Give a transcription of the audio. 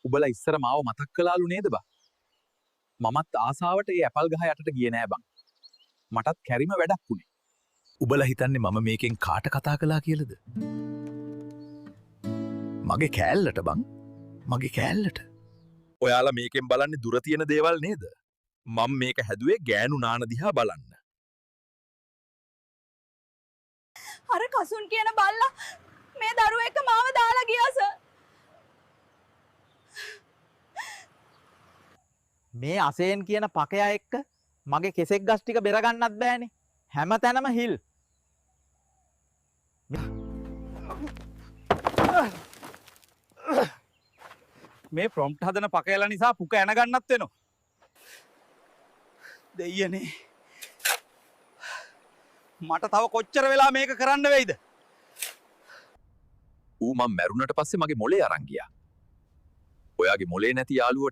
උබලා ඉස්සර මාව මතක් කළාලු නේද බං? මමත් ආසාවට ඒ ඇපල් ගහ යටට ගියේ නෑ බං. මටත් කැරිම වැඩක් වුණේ. උබලා හිතන්නේ මම මේකෙන් කාට කතා කළා කියලාද? මගේ කෑල්ලට බං. මගේ කෑල්ලට. ඔයාලා මේකෙන් බලන්නේ දුර තියෙන දේවල් නේද? මම මේක හැදුවේ ගෑනු නාන දිහා බලන්න. අර කසුන් කියන බල්ලා මේ දරුවෙක් එක්ක මාව දාලා ගියා සර්. මේ අසේන් කියන පකයා එක්ක මගේ කෙසෙක් ගස් ටික බෙර ගන්නත් බෑනේ. හැමතැනම හිල්. මේ ප්‍රොම්ප්ට් හදන පකයලා නිසා පුක ඇන ගන්නත් වෙනවා. දෙයියනේ. මට තව කොච්චර වෙලා මේක කරන්න වෙයිද? ඌ මම මැරුණට පස්සේ මගේ මොලේ අරන් ගියා. ඔයාගේ මොලේ නැති යාළුව